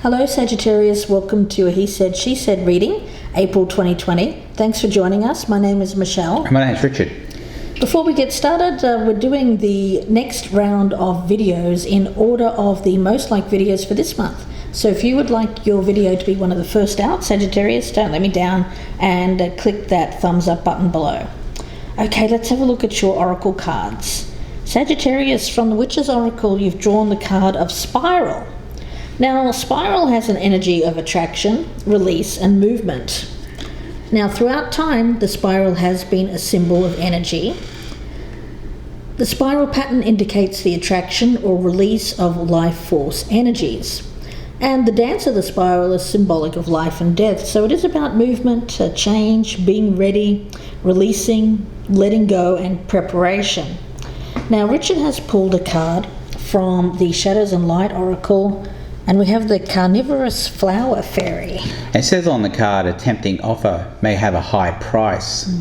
Hello Sagittarius, welcome to a He Said, She Said reading, April 2020. Thanks for joining us. My name is Michelle. My name is Richard. Before we get started, we're doing the next round of videos in order of the most liked videos for this month. So if you would like your video to be one of the first out, Sagittarius, don't let me down and click that thumbs up button below. Okay, let's have a look at your oracle cards. Sagittarius, from the Witch's Oracle, you've drawn the card of Spiral. Now, Spiral has an energy of attraction, release, and movement. Now, throughout time, the spiral has been a symbol of energy. The spiral pattern indicates the attraction or release of life force energies. And the dance of the spiral is symbolic of life and death. So it is about movement, change, being ready, releasing, letting go, and preparation. Now, Richard has pulled a card from the Shadows and Light Oracle, and we have the Carnivorous Flower Fairy. It says on the card, a tempting offer may have a high price.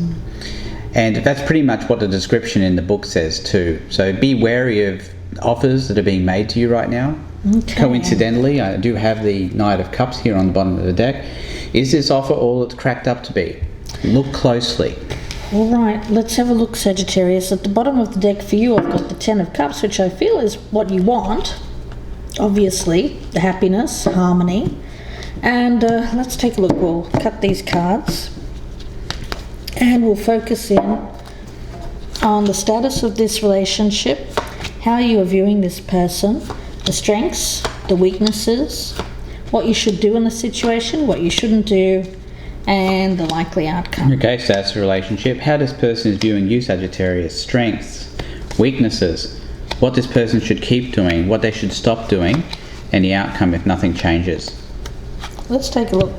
And that's pretty much what the description in the book says too. So be wary of offers that are being made to you right now. Okay. Coincidentally, I do have the Knight of Cups here on the bottom of the deck. Is this offer all it's cracked up to be? Look closely. All right, let's have a look, Sagittarius. At the bottom of the deck for you, I've got the Ten of Cups, which I feel is what you want. Obviously, the happiness, harmony. And let's take a look. We'll cut these cards and we'll focus in on the status of this relationship, how you are viewing this person, the strengths, the weaknesses, what you should do in the situation, what you shouldn't do, and the likely outcome. Okay, so that's the relationship. How this person is viewing you, Sagittarius. Strengths, weaknesses, what this person should keep doing, what they should stop doing, and the outcome if nothing changes. Let's take a look.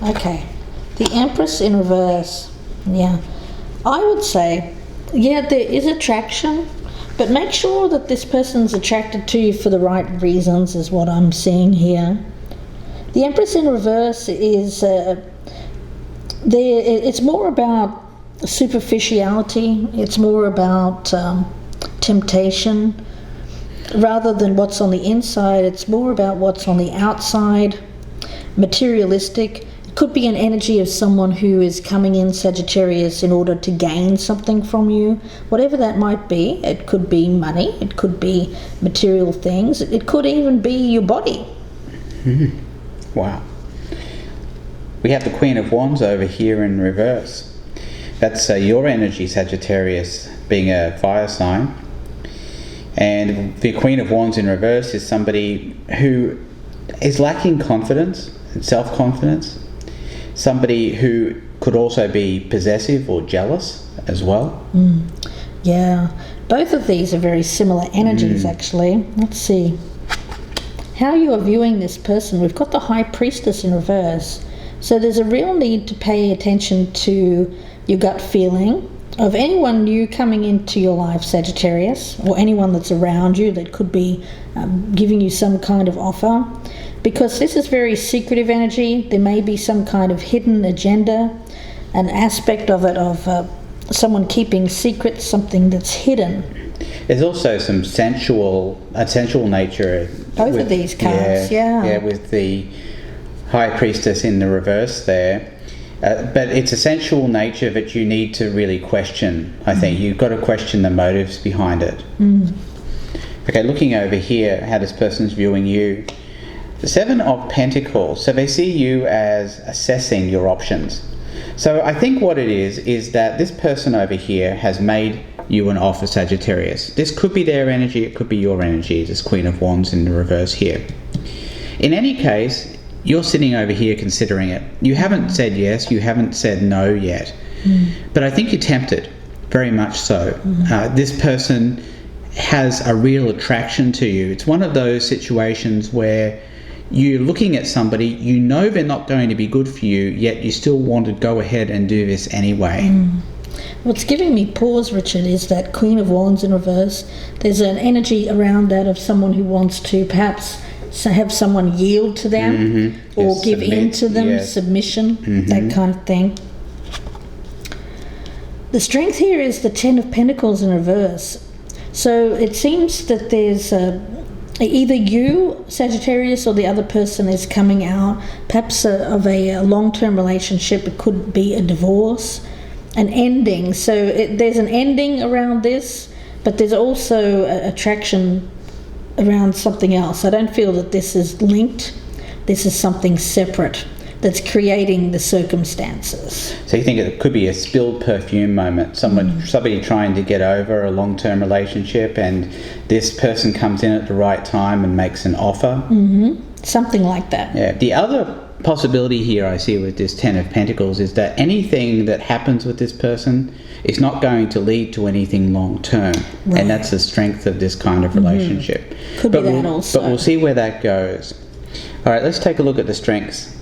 Okay, the Empress in reverse. Yeah, I would say, yeah, there is attraction, but make sure that this person's attracted to you for the right reasons is what I'm seeing here. The Empress in reverse is, it's more about superficiality, it's more about temptation, rather than what's on the inside. It's more about what's on the outside, materialistic. It could be an energy of someone who is coming in, Sagittarius, in order to gain something from you, whatever that might be. It could be money, it could be material things, it could even be your body. Wow. We have the Queen of Wands over here in reverse. That's your energy, Sagittarius, being a fire sign. And the Queen of Wands in reverse is somebody who is lacking confidence and self-confidence. Somebody who could also be possessive or jealous as well. Yeah, both of these are very similar energies actually. Let's see how you are viewing this person. We've got the High Priestess in reverse. So there's a real need to pay attention to your gut feeling of anyone new coming into your life, Sagittarius, or anyone that's around you that could be giving you some kind of offer, because this is very secretive energy. There may be some kind of hidden agenda, an aspect of it of someone keeping secrets, something that's hidden. There's also some sensual nature. Both of these cards, yeah. With the High Priestess in the reverse there. But it's a sensual nature that you need to really question, I think. You've got to question the motives behind it. Okay, looking over here, how this person's viewing you. The Seven of Pentacles. So they see you as assessing your options. So I think what it is that this person over here has made you an offer, Sagittarius. This could be their energy, it could be your energy, this Queen of Wands in the reverse here. In any case, you're sitting over here considering it. You haven't said yes, you haven't said no yet. But I think you're tempted, very much so. This person has a real attraction to you. It's one of those situations where you're looking at somebody, you know they're not going to be good for you, yet you still want to go ahead and do this anyway. What's giving me pause, Richard, is that Queen of Wands in reverse. There's an energy around that of someone who wants to perhaps have someone yield to them or Yes, give in to them, yes. submission, that kind of thing. The strength here is the Ten of Pentacles in reverse. So it seems that there's either you, Sagittarius, or the other person is coming out, perhaps of a long-term relationship. It could be a divorce, an ending. So there's an ending around this, but there's also attraction around something else. I don't feel that this is linked. This is something separate that's creating the circumstances. So you think it could be a spilled perfume moment, somebody trying to get over a long-term relationship, and this person comes in at the right time and makes an offer? Something like that. Yeah. The other possibility here I see with this Ten of Pentacles is that anything that happens with this person is not going to lead to anything long-term. Right. And that's the strength of this kind of relationship. Could be that also. But we'll see where that goes. All right, let's take a look at the strengths.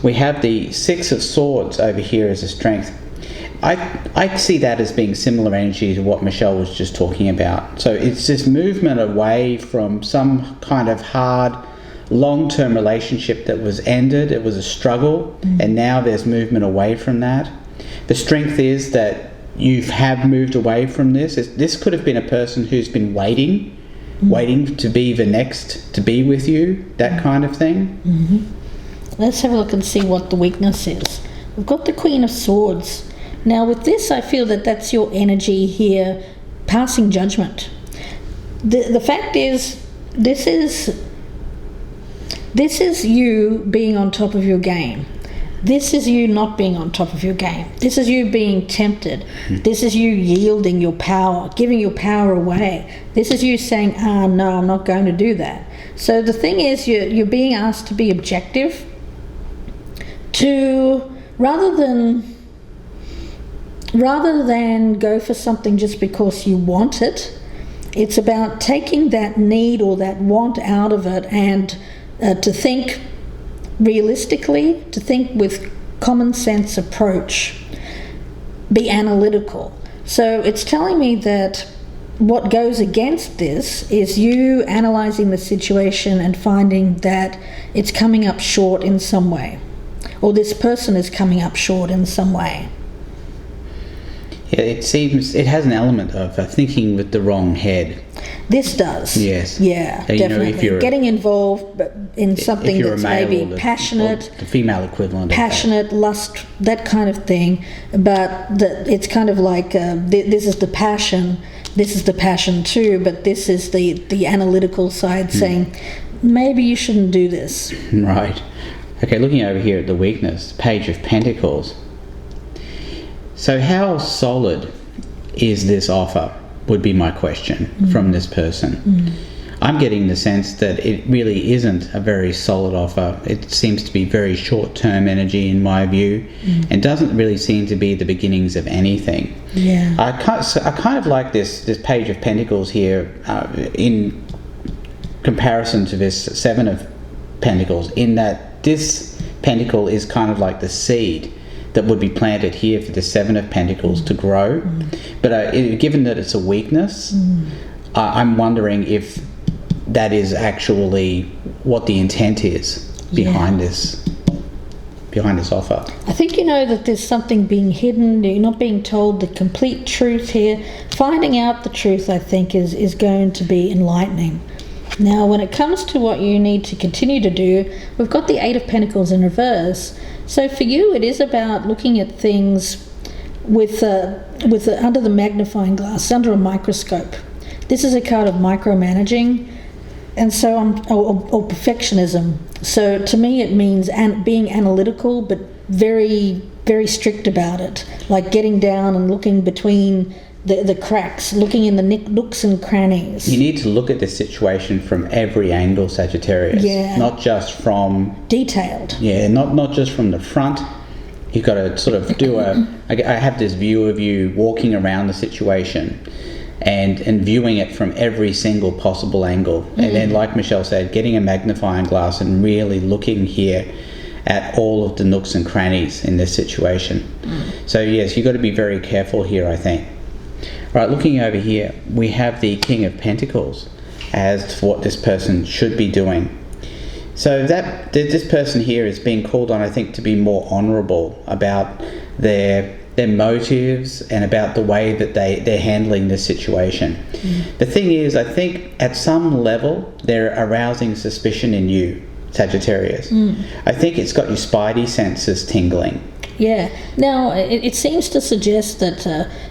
We have the Six of Swords over here as a strength. I see that as being similar energy to what Michelle was just talking about. So it's this movement away from some kind of hard, long-term relationship that was ended. It was a struggle, and now there's movement away from that. The strength is that you have moved away from this. This could have been a person who's been waiting to be the next to be with you, that kind of thing. Let's have a look and see what the weakness is. We've got the Queen of Swords. Now with this, I feel that that's your energy here, passing judgment. The fact is, this is you being on top of your game. This is you not being on top of your game. This is you being tempted. This is you yielding your power, giving your power away. This is you saying, no, I'm not going to do that. So the thing is, you're being asked to be objective, to rather than go for something just because you want it. It's about taking that need or that want out of it, and to think realistically, to think with common sense approach, be analytical. So it's telling me that what goes against this is you analysing the situation and finding that it's coming up short in some way, or this person is coming up short in some way. Yeah, it seems it has an element of thinking with the wrong head. This does. Yes. Yeah, so, definitely. Getting involved in something that's maybe passionate. The female equivalent. Passionate, lust, that kind of thing. But it's kind of like this is the passion. This is the passion too. But this is the analytical side saying, maybe you shouldn't do this. Right. Okay, looking over here at the weakness, Page of Pentacles. So how solid is this offer, would be my question from this person. I'm getting the sense that it really isn't a very solid offer. It seems to be very short-term energy in my view, and doesn't really seem to be the beginnings of anything. Yeah. I kind of like this Page of Pentacles here in comparison to this Seven of Pentacles, in that this pentacle is kind of like the seed that would be planted here for the Seven of Pentacles to grow. But given that it's a weakness, I'm wondering if that is actually what the intent is behind this offer. I think you know that there's something being hidden. You're not being told the complete truth here. Finding out the truth, I think, is going to be enlightening. Now, when it comes to what you need to continue to do, we've got the Eight of Pentacles in reverse. So for you, it is about looking at things with under the magnifying glass, under a microscope. This is a card of micromanaging, and so or perfectionism. So to me, it means being analytical, but very, very strict about it, like getting down and looking between the cracks, looking in the nooks and crannies. You need to look at this situation from every angle, Sagittarius. Yeah. Not just from... Detailed. Yeah, not just from the front. You've got to sort of do I have this view of you walking around the situation and viewing it from every single possible angle. And then, like Michelle said, getting a magnifying glass and really looking here at all of the nooks and crannies in this situation. So yes, you've got to be very careful here, I think. Right, looking over here, we have the King of Pentacles as to what this person should be doing. So that this person here is being called on, I think, to be more honourable about their their motives and about the way that they're handling this situation. The thing is, I think at some level they're arousing suspicion in you, Sagittarius. I think it's got your spidey senses tingling. Yeah. Now, it seems to suggest that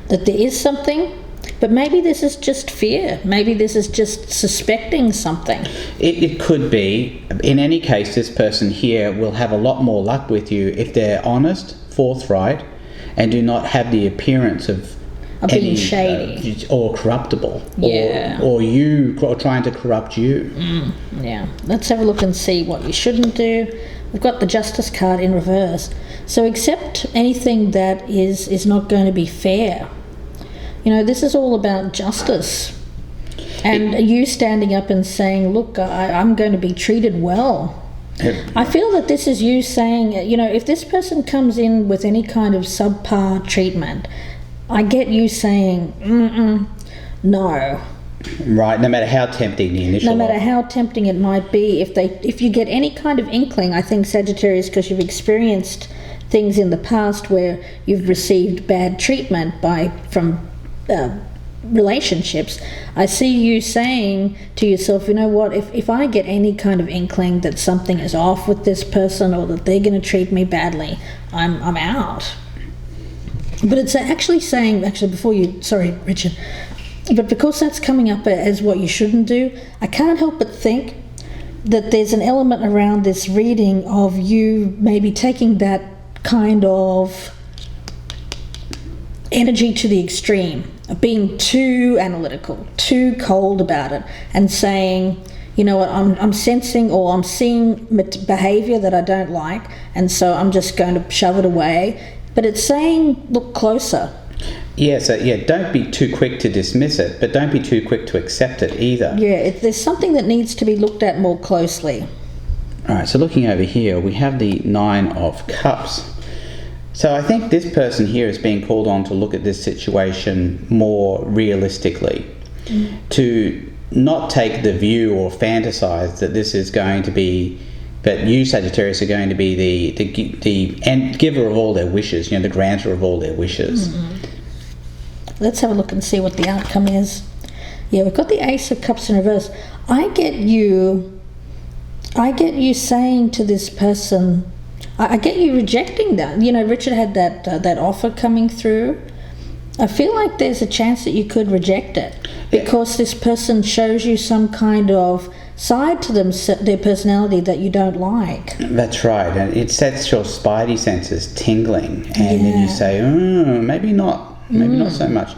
that there is something, but maybe this is just fear. Maybe this is just suspecting something. It could be. In any case, this person here will have a lot more luck with you if they're honest, forthright, and do not have the appearance of being shady or corruptible, yeah, or trying to corrupt you. Yeah. Let's have a look and see what you shouldn't do. We've got the Justice card in reverse. So accept anything that is not going to be fair. You know, this is all about justice. And you standing up and saying, look, I'm going to be treated well. I feel that this is you saying, you know, if this person comes in with any kind of subpar treatment, I get you saying, no. Right, no matter how tempting the initial... No matter how tempting it might be, if you get any kind of inkling, I think, Sagittarius, because you've experienced things in the past where you've received bad treatment from relationships, I see you saying to yourself, you know what, if I get any kind of inkling that something is off with this person or that they're going to treat me badly, I'm out. But it's actually saying, before you, sorry, Richard, but because that's coming up as what you shouldn't do, I can't help but think that there's an element around this reading of you maybe taking that kind of energy to the extreme, of being too analytical, too cold about it, and saying, you know what, I'm sensing or I'm seeing behavior that I don't like, and so I'm just going to shove it away. But it's saying, look closer. Yeah, so don't be too quick to dismiss it, but don't be too quick to accept it either. Yeah, there's something that needs to be looked at more closely. All right, so looking over here, we have the Nine of Cups. So I think this person here is being called on to look at this situation more realistically, to not take the view or fantasize that this is going to be, that you, Sagittarius, are going to be the giver of all their wishes, you know, the grantor of all their wishes. Let's have a look and see what the outcome is. Yeah, we've got the Ace of Cups in reverse. I get you saying to this person, I get you rejecting that. You know, Richard had that offer coming through. I feel like there's a chance that you could reject it because this person shows you some kind of side to them, their personality that you don't like. That's right, and it sets your spidey senses tingling, and then you say, maybe not. Maybe not so much.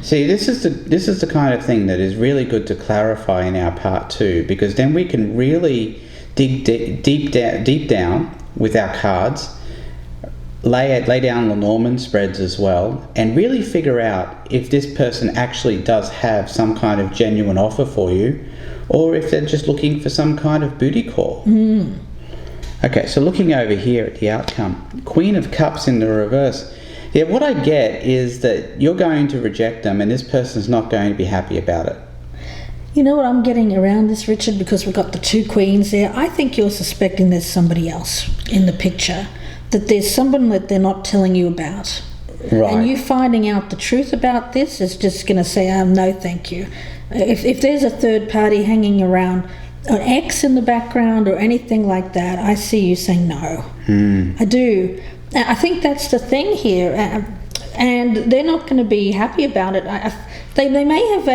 See, this is the kind of thing that is really good to clarify in our part 2, because then we can really dig deep down with our cards, lay down Lenormand spreads as well, and really figure out if this person actually does have some kind of genuine offer for you, or if they're just looking for some kind of booty call. Okay, so looking over here at the outcome, Queen of Cups in the reverse. Yeah, what I get is that you're going to reject them and this person's not going to be happy about it. You know what I'm getting around this, Richard, because we've got the 2 queens there. I think you're suspecting there's somebody else in the picture, that there's someone that they're not telling you about. Right. And you finding out the truth about this is just going to say, no, thank you. If there's a third party hanging around, an ex in the background or anything like that, I see you saying no. I do. I think that's the thing here, and they're not going to be happy about it. They may have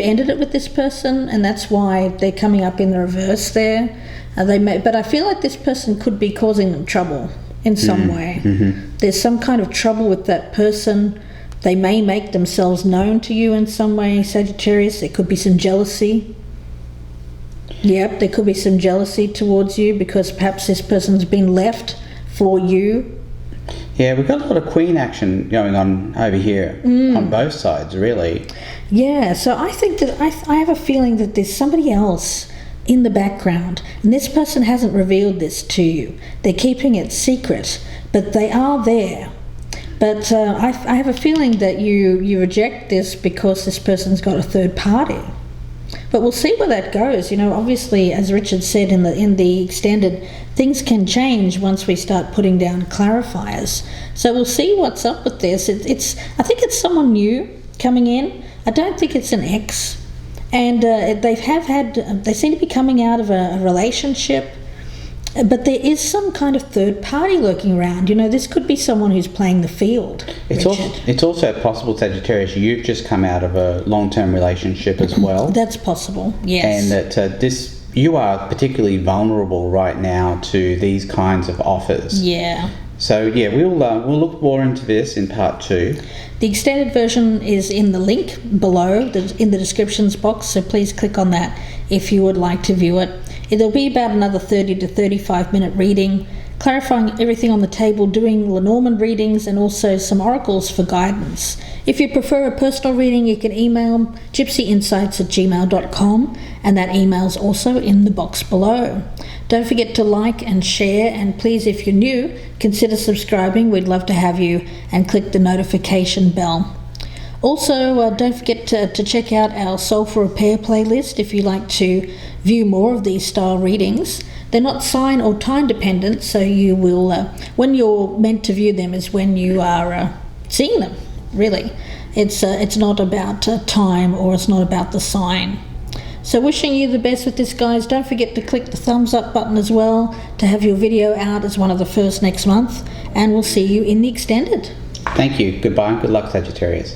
ended it with this person, and that's why they're coming up in the reverse there. But I feel like this person could be causing them trouble in some way. There's some kind of trouble with that person. They may make themselves known to you in some way, Sagittarius. There could be some jealousy. Yep, there could be some jealousy towards you because perhaps this person's been left for you. Yeah, we've got a lot of queen action going on over here on both sides, really. Yeah, so I think that I have a feeling that there's somebody else in the background, and this person hasn't revealed this to you. They're keeping it secret, but they are there. But I have a feeling that you reject this because this person's got a third party. But we'll see where that goes. Obviously, as Richard said in the extended, things can change once we start putting down clarifiers. So we'll see what's up with this. I think it's someone new coming in. I don't think it's an ex. And they seem to be coming out of a relationship. But there is some kind of third party lurking around. This could be someone who's playing the field. It's also possible, Sagittarius, you've just come out of a long-term relationship as well. That's possible, yes. And that you are particularly vulnerable right now to these kinds of offers. Yeah. So yeah, we'll look more into this in part 2. The extended version is in the link below, in the descriptions box, so please click on that if you would like to view it. It'll be about another 30 to 35 minute reading, clarifying everything on the table, doing Lenormand readings and also some oracles for guidance. If you prefer a personal reading, you can email gypsyinsights@gmail.com, and that email's also in the box below. Don't forget to like and share, and please, if you're new, consider subscribing. We'd love to have you, and click the notification bell. Also, don't forget to check out our Soul for Repair playlist if you'd like to view more of these style readings. They're not sign or time dependent, so you will, when you're meant to view them is when you are seeing them, really. It's not about time, or it's not about the sign. So wishing you the best with this, guys. Don't forget to click the thumbs up button as well to have your video out as one of the first next month, and we'll see you in the extended. Thank you. Goodbye. Good luck, Sagittarius.